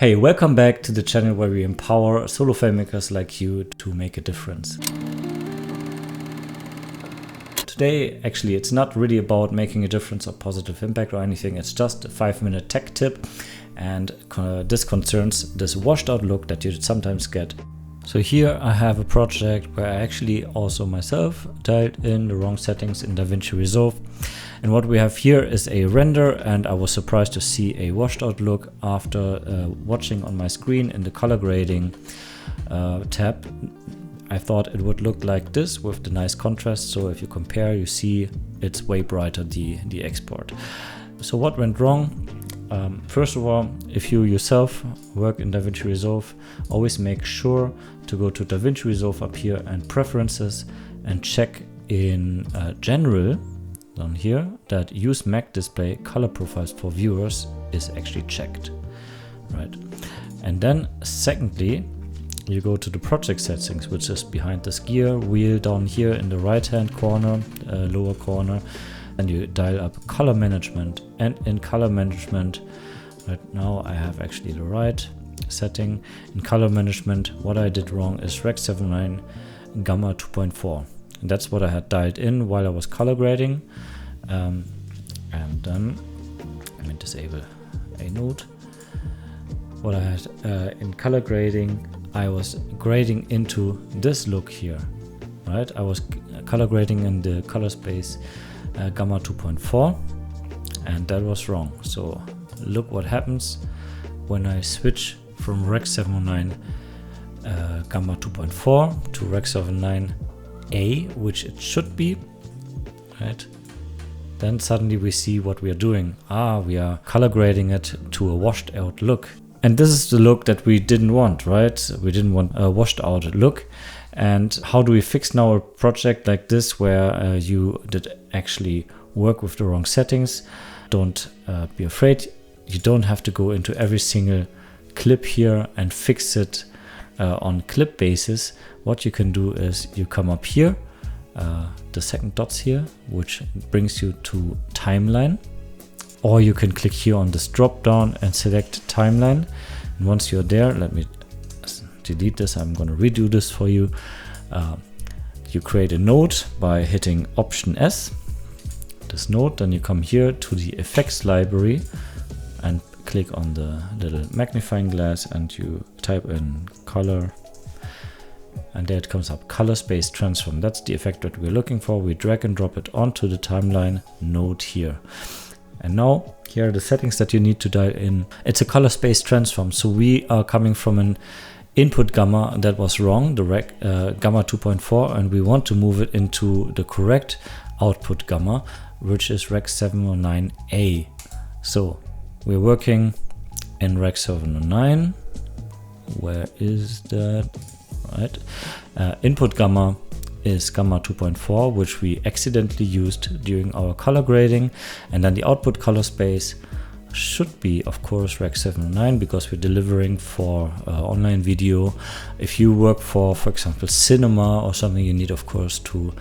Hey, welcome back to the channel where we empower solo filmmakers like you to make a difference. Today, actually, it's not really about making a difference or positive impact or anything. It's just a 5-minute tech tip, and this concerns this washed out look that you sometimes get. So here I have a project where I actually also myself dialed in the wrong settings in DaVinci Resolve. And what we have here is a render, and I was surprised to see a washed out look after watching on my screen in the color grading tab. I thought it would look like this with the nice contrast. So if you compare, you see it's way brighter, the export. So what went wrong? First of all, if you yourself work in DaVinci Resolve, always make sure to go to DaVinci Resolve up here and preferences and check in general down here that use Mac display color profiles for viewers is actually checked, right? And then secondly, you go to the project settings, which is behind this gear wheel down here in the right hand corner, lower corner, and you dial up color management. And in color management, right now I have actually the right setting. In color management, what I did wrong is Rec 79 Gamma 2.4. And that's what I had dialed in while I was color grading. And then let me disable a node. What I had in color grading, I was grading into this look here, right? I was color grading in the color space Gamma 2.4, and that was wrong. So look what happens when I switch from Rec 709 Gamma 2.4 to Rec 79A, which it should be, right? Then suddenly we see what we are doing. We are color grading it to a washed out look. And this is the look that we didn't want, right? We didn't want a washed out look. And how do we fix now a project like this where you did actually work with the wrong settings? Don't be afraid. You don't have to go into every single clip here and fix it on clip basis. What you can do is you come up here, the second dots here, which brings you to timeline. Or you can click here on this drop down and select timeline. And once you're there, let me delete this. I'm going to redo this for you. You create a node by hitting Option S, this node. Then you come here to the effects library and click on the little magnifying glass and you type in color. And there it comes up, color space transform. That's the effect that we're looking for. We drag and drop it onto the timeline node here. And now here are the settings that you need to dial in. It's a color space transform. So we are coming from an input gamma that was wrong, the gamma 2.4, and we want to move it into the correct output gamma, which is Rec 709A. So we're working in Rec 709. Where is that? Right. Input gamma is gamma 2.4, which we accidentally used during our color grading, and then the output color space should be, of course, Rec 709 because we're delivering for online video. If you work for example, cinema or something, you need, of course, to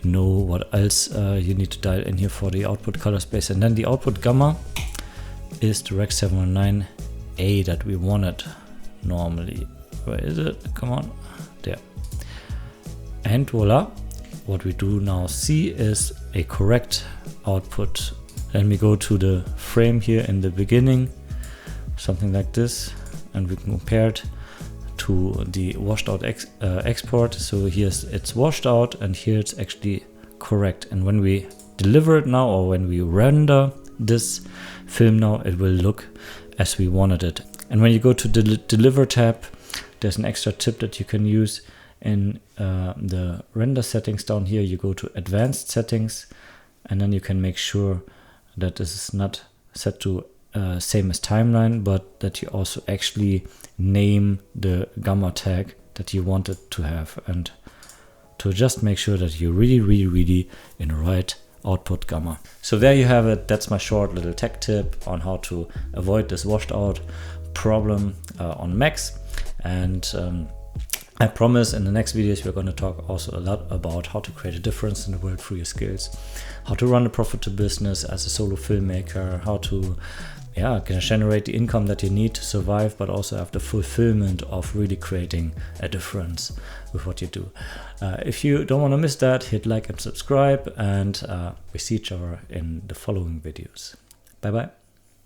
know what else you need to dial in here for the output color space. And then the output gamma is the Rec 709A that we wanted normally. Where is it? Come on. There. And voila, what we do now see is a correct output. Then we go to the frame here in the beginning, something like this, and we can compare it to the washed out export. So here's it's washed out and here it's actually correct. And when we deliver it now, or when we render this film now, it will look as we wanted it. And when you go to the deliver tab, there's an extra tip that you can use in the render settings down here. You go to advanced settings, and then you can make sure that this is not set to same as timeline, but that you also actually name the gamma tag that you want it to have, and to just make sure that you're really in the right output gamma. So there you have it. That's my short little tech tip on how to avoid this washed out problem on Macs. And I promise in the next videos we're going to talk also a lot about how to create a difference in the world through your skills, how to run a profitable business as a solo filmmaker, how to can generate the income that you need to survive, but also have the fulfillment of really creating a difference with what you do. If you don't want to miss that, hit like and subscribe, and we see each other in the following videos. Bye bye.